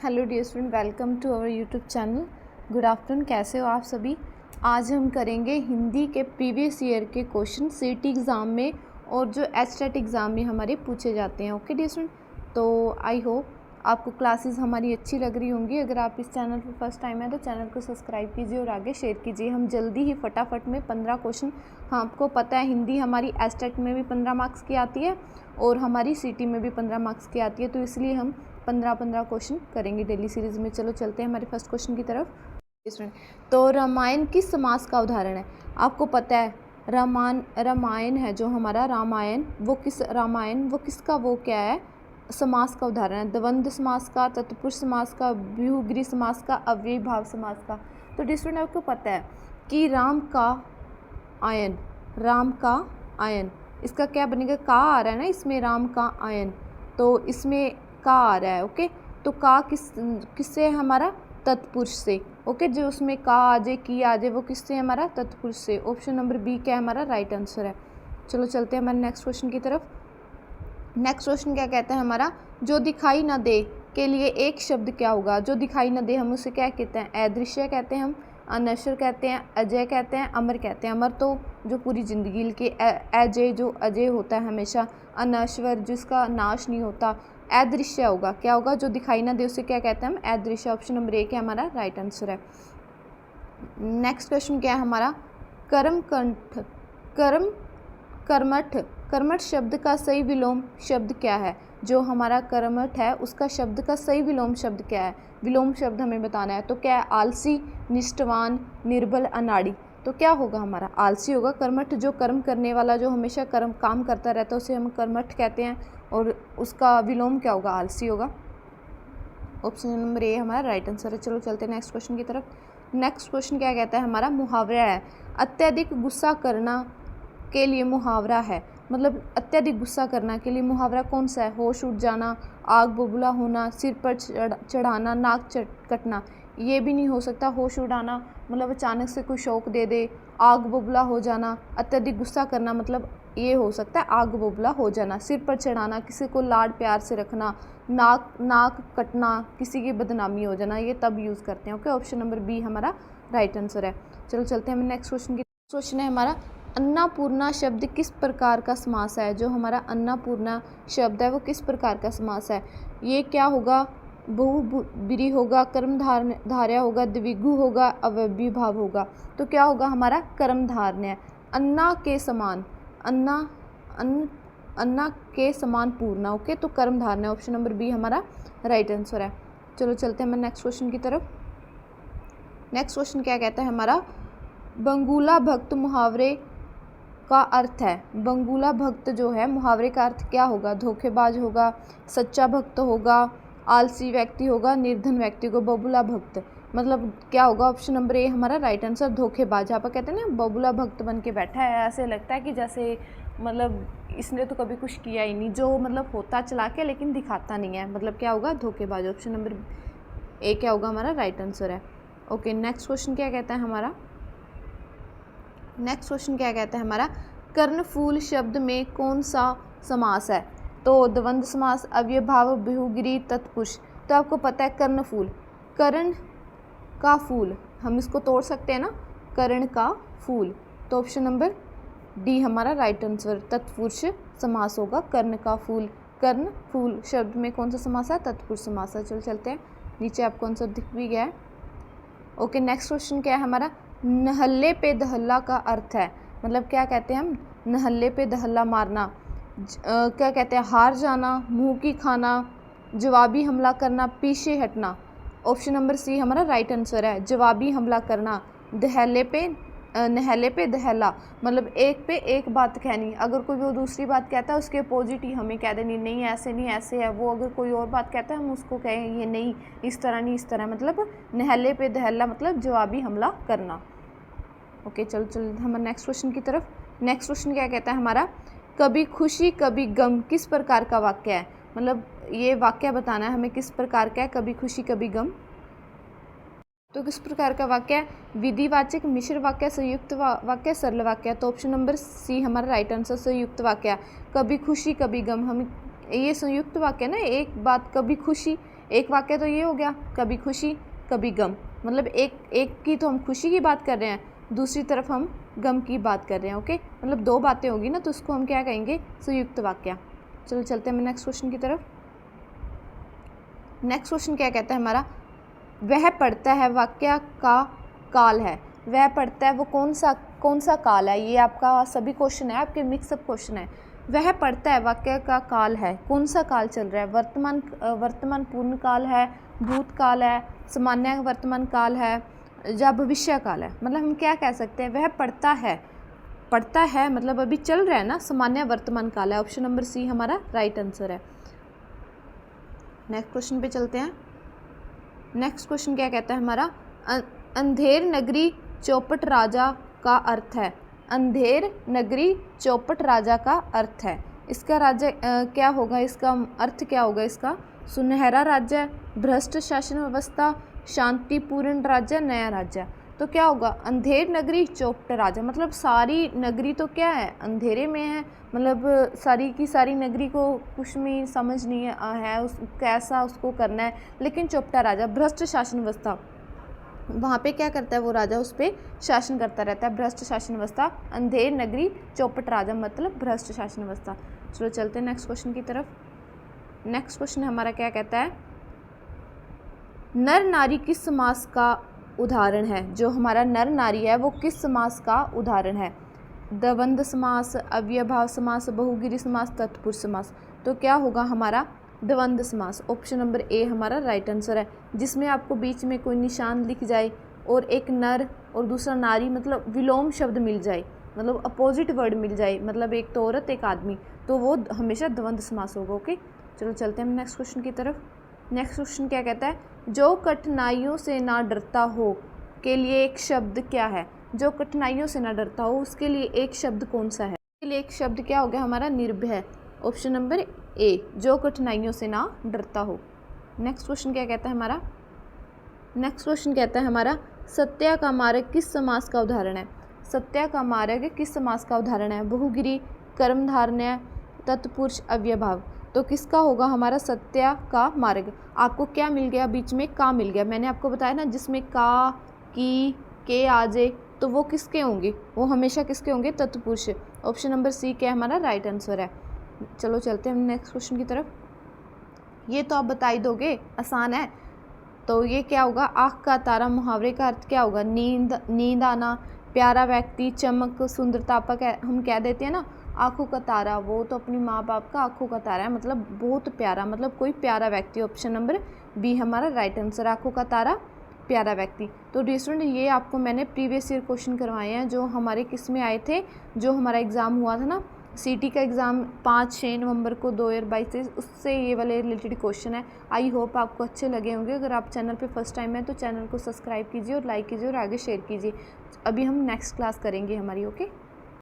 Hello dear student, welcome to our YouTube channel. Good afternoon, कैसे हो आप सभी। आज हम करेंगे हिंदी के प्रीवियस ईयर के क्वेश्चन सीटी एग्ज़ाम में और जो एचटेट एग्ज़ाम में हमारे पूछे जाते हैं। ओके डियर स्टूडेंट, तो आई होप आपको क्लासेस हमारी अच्छी लग रही होंगी। अगर आप इस चैनल पर फर्स्ट टाइम है तो चैनल को सब्सक्राइब कीजिए और आगे शेयर कीजिए। हम जल्दी ही फटाफट में 15 क्वेश्चन, हाँ आपको पता है हिंदी हमारी एचटेट में भी 15 मार्क्स की आती है और हमारी सीटी में भी 15 मार्क्स की आती है, तो इसलिए हम 15 क्वेश्चन करेंगे डेली सीरीज़ में। चलो चलते हैं हमारे फर्स्ट क्वेश्चन की तरफ। तो रामायण किस समास का उदाहरण है। आपको पता है रामायण है जो हमारा रामायण, वो किसका वो क्या है, समास का उदाहरण है। द्वंद्व समास का, तत्पुरुष समास का, बहुब्रीहि समास का, अव्ययीभाव समास का। तो डिस्टूडेंट आपको पता है कि राम का आयन इसका क्या बनेगा, का आ रहा है ना इसमें, राम का आयन, तो इसमें का आ रहा है। ओके, तो का किससे हमारा, तत्पुरुष से। ओके, जो उसमें का आ जाए, की आ जाए, वो किससे हमारा, तत्पुरुष से। ऑप्शन नंबर बी क्या है हमारा राइट आंसर है। चलो चलते हैं हमारे नेक्स्ट क्वेश्चन की तरफ। नेक्स्ट क्वेश्चन क्या कहता है हमारा, जो दिखाई ना दे के लिए एक शब्द क्या होगा। जो दिखाई ना दे हम उसे क्या कहते हैं, अदृश्य कहते हैं, हम अनश्वर कहते हैं, अजय कहते हैं, अमर कहते हैं। अमर तो जो पूरी ज़िंदगी के, अजय जो अजय होता है हमेशा, अनश्वर जिसका नाश नहीं होता, अदृश्य होगा। क्या होगा, जो दिखाई ना दे उसे क्या कहते हैं हम, अदृश्य। ऑप्शन नंबर ए क्या हमारा राइट आंसर है। नेक्स्ट क्वेश्चन क्या है हमारा, कर्मठ शब्द का सही विलोम शब्द क्या है। जो हमारा कर्मठ है उसका शब्द का सही विलोम शब्द क्या है, विलोम शब्द हमें बताना है। तो क्या है, आलसी, निष्ठावान, निर्बल, अनाड़ी। तो क्या होगा हमारा, आलसी होगा। कर्मठ जो कर्म करने वाला, जो हमेशा काम करता रहता है उसे हम कर्मठ कहते हैं, और उसका विलोम क्या होगा, आलसी होगा। ऑप्शन नंबर ए हमारा राइट आंसर है। चलो चलते हैं नेक्स्ट क्वेश्चन की तरफ। नेक्स्ट क्वेश्चन क्या कहता है हमारा, मुहावरा है। अत्यधिक गुस्सा करना के लिए मुहावरा है, मतलब अत्यधिक गुस्सा करना के लिए मुहावरा कौन सा है। होश उड़ जाना, आग बबूला होना, सिर पर चढ़ाना, नाक कटना। ये भी नहीं हो सकता। होश उड़ाना मतलब अचानक से कोई शौक दे दे, आग बबूला हो जाना, अत्यधिक गुस्सा करना मतलब ये हो सकता है आग बबूला हो जाना। सिर पर चढ़ाना, किसी को लाड प्यार से रखना, नाक कटना, किसी की बदनामी हो जाना, ये तब यूज़ करते हैं। ओके, ऑप्शन नंबर बी हमारा राइट आंसर है। चलो चलते हैं हमें नेक्स्ट क्वेश्चन की। क्वेश्चन है हमारा, अन्नपूर्णा शब्द किस प्रकार का समास है। जो हमारा अन्नपूर्णा शब्द है वो किस प्रकार का समास है। ये क्या होगा, बहुब्रीहि होगा, कर्मधारय होगा, द्विगु होगा, अव्ययीभाव होगा। तो क्या होगा हमारा, कर्मधारय। अन्ना के समान, अन्ना के समान पूर्णा। ओके, तो कर्मधारय, ऑप्शन नंबर बी हमारा राइट आंसर है। चलो चलते हैं हम नेक्स्ट क्वेश्चन की तरफ। नेक्स्ट क्वेश्चन क्या कहता है हमारा, बंगुला भक्त मुहावरे का अर्थ है। बंगुला भक्त जो है मुहावरे का अर्थ क्या होगा, धोखेबाज होगा, सच्चा भक्त होगा, आलसी व्यक्ति होगा, निर्धन व्यक्ति को। बबुला भक्त मतलब क्या होगा, ऑप्शन नंबर ए हमारा राइट आंसर, धोखेबाज। आप कहते हैं ना बबुला भक्त बन के बैठा है, ऐसे लगता है कि जैसे मतलब इसने तो कभी कुछ किया ही नहीं, जो मतलब होता चला के लेकिन दिखाता नहीं है, मतलब क्या होगा, धोखेबाज। ऑप्शन नंबर ए क्या होगा हमारा राइट आंसर है। ओके, नेक्स्ट क्वेश्चन क्या कहता है हमारा, नेक्स्ट क्वेश्चन क्या कहता है हमारा, कर्णफूल शब्द में कौन सा समास है। तो द्वंद्व समास, अव्ययीभाव, बहुब्रीहि, तत्पुरुष। तो आपको पता है कर्णफूल, कर्ण का फूल, हम इसको तोड़ सकते हैं ना, कर्ण का फूल। तो ऑप्शन नंबर डी हमारा राइट आंसर, तत्पुरुष समास होगा, कर्ण का फूल। कर्ण फूल शब्द में कौन सा समास है, तत्पुरुष समास है। चलो चलते हैं नीचे, आपको आंसर दिख भी गया है। ओके, नेक्स्ट क्वेश्चन क्या है हमारा, नहल्ले पे दहल्ला का अर्थ है। मतलब क्या कहते हैं हम, नहल्ले पे दहल्ला मारना, क्या कहते हैं, हार जाना, मुंह की खाना, जवाबी हमला करना, पीछे हटना। ऑप्शन नंबर सी हमारा राइट आंसर है, जवाबी हमला करना। नहल्ले पे दहल्ला मतलब एक पे एक बात कहनी, अगर कोई वो दूसरी बात कहता है उसके अपोजिट ही हमें कह देनी, नहीं ऐसे नहीं ऐसे है। वो अगर कोई और बात कहता है हम उसको कहें ये नहीं, इस तरह नहीं इस तरह, मतलब नहल्ले पे दहल्ला मतलब जवाबी हमला करना। ओके, चलो हमारे नेक्स्ट क्वेश्चन की तरफ। नेक्स्ट क्वेश्चन क्या कहता है हमारा, कभी खुशी कभी गम किस प्रकार का वाक्य है। मतलब ये वाक्य बताना है हमें किस प्रकार का है, कभी खुशी कभी गम। तो किस प्रकार का वाक्य है, विधिवाचक, मिश्र वाक्य, संयुक्त वाक्य, सरल वाक्य। तो ऑप्शन नंबर सी हमारा राइट आंसर, संयुक्त वाक्य। कभी खुशी कभी गम, हम ये संयुक्त वाक्य ना, एक बात कभी खुशी एक वाक्य तो ये हो गया, कभी खुशी कभी गम, मतलब एक की तो हम खुशी की बात कर रहे हैं, दूसरी तरफ हम गम की बात कर रहे हैं। ओके, मतलब दो बातें होगी ना, तो उसको हम क्या कहेंगे, संयुक्त वाक्य। चलो चलते हैं नेक्स्ट क्वेश्चन की तरफ। नेक्स्ट क्वेश्चन क्या कहता है हमारा, वह पढ़ता है वाक्य का काल है। वह पढ़ता है वो कौन सा काल है, ये आपका सभी क्वेश्चन है, आपके मिक्सअप क्वेश्चन है। वह पढ़ता है वाक्य का काल है, कौन सा काल चल रहा है, वर्तमान पूर्ण काल है, भूतकाल है, सामान्य वर्तमान काल है, या भविष्य काल है। मतलब हम क्या कह सकते हैं, वह पढ़ता है मतलब अभी चल रहा है ना, सामान्य वर्तमान काल है। ऑप्शन नंबर सी हमारा राइट आंसर है। नेक्स्ट क्वेश्चन पे चलते हैं। नेक्स्ट क्वेश्चन क्या कहता है हमारा, अंधेर नगरी चौपट राजा का अर्थ है। अंधेर नगरी चौपट राजा का अर्थ है, इसका राज्य क्या होगा, इसका अर्थ क्या होगा इसका, सुनहरा राज्य, भ्रष्ट शासन व्यवस्था, शांतिपूर्ण राज्य, नया राज्य। तो क्या होगा, अंधेर नगरी चौपट राजा, मतलब सारी नगरी तो क्या है, अंधेरे में है, मतलब सारी की सारी नगरी को कुछ भी समझ नहीं है कैसा उसको करना है। लेकिन चौपटा राजा, भ्रष्ट शासन व्यवस्था, वहाँ पे क्या करता है वो राजा, उस पर शासन करता रहता है, भ्रष्ट शासन व्यवस्था। अंधेर नगरी चौपट राजा मतलब भ्रष्ट शासन व्यवस्था। चलो चलते हैं नेक्स्ट क्वेश्चन की तरफ। नेक्स्ट क्वेश्चन हमारा क्या कहता है, नर नारी किस समास का उदाहरण है। जो हमारा नर नारी है वो किस समास का उदाहरण है, द्वंद्व समास, अव्ययभाव समास, बहुगिरी समास, तत्पुरुष समास। तो क्या होगा हमारा द्वंद्व समास। ऑप्शन नंबर ए हमारा राइट आंसर है, जिसमें आपको बीच में कोई निशान लिख जाए और एक नर और दूसरा नारी, मतलब विलोम शब्द मिल जाए, मतलब अपोजिट वर्ड मिल जाए, मतलब एक तो औरत एक आदमी, तो वो हमेशा द्वंद्व समास होगा। ओके, चलो चलते हैं नेक्स्ट क्वेश्चन की तरफ। नेक्स्ट क्वेश्चन क्या कहता है, जो कठिनाइयों से ना डरता हो के लिए एक शब्द क्या है। जो कठिनाइयों से ना डरता हो उसके लिए एक शब्द कौन सा है, उसके लिए एक शब्द क्या हो गया हमारा, निर्भय। ऑप्शन नंबर ए, जो कठिनाइयों से ना डरता हो। नेक्स्ट क्वेश्चन क्या कहता है हमारा, नेक्स्ट क्वेश्चन कहता है हमारा, सत्या का मार्ग किस समास का उदाहरण है। सत्या का मार्ग किस समास का उदाहरण है, बहुगिरी, कर्मधारय, तत्पुरुष, अव्ययभाव। तो किसका होगा हमारा सत्या का मार्ग। आपको क्या मिल गया, बीच में का मिल गया, मैंने आपको बताया ना, जिसमें का, की, के आ जाए तो वो किसके होंगे, वो हमेशा किसके होंगे, तत्पुरुष। ऑप्शन नंबर सी क्या हमारा राइट आंसर है। चलो चलते हैं नेक्स्ट क्वेश्चन की तरफ। ये तो आप बता ही दोगे, आसान है। तो ये क्या होगा, आँख का तारा मुहावरे का अर्थ क्या होगा, नींद आना, प्यारा व्यक्ति, चमक, सुंदरता पर हम कह देते हैं ना, आँखों का तारा, वो तो अपनी माँ बाप का आँखों का तारा है, मतलब बहुत प्यारा, मतलब कोई प्यारा व्यक्ति। ऑप्शन नंबर बी हमारा राइट आंसर, आँखों का तारा, प्यारा व्यक्ति। तो डियर स्टूडेंट, ये आपको मैंने प्रीवियस ईयर क्वेश्चन करवाए हैं, जो हमारे किस में आए थे, जो हमारा एग्ज़ाम हुआ था ना, सीटी का एग्ज़ाम 5-6 नवंबर को 2022 से, उससे ये वाले रिलेटेड क्वेश्चन है। आई होप आपको अच्छे लगे होंगे। अगर आप चैनल पे फर्स्ट टाइम है तो चैनल को सब्सक्राइब कीजिए और लाइक कीजिए और आगे शेयर कीजिए। अभी हम नेक्स्ट क्लास करेंगे हमारी। ओके।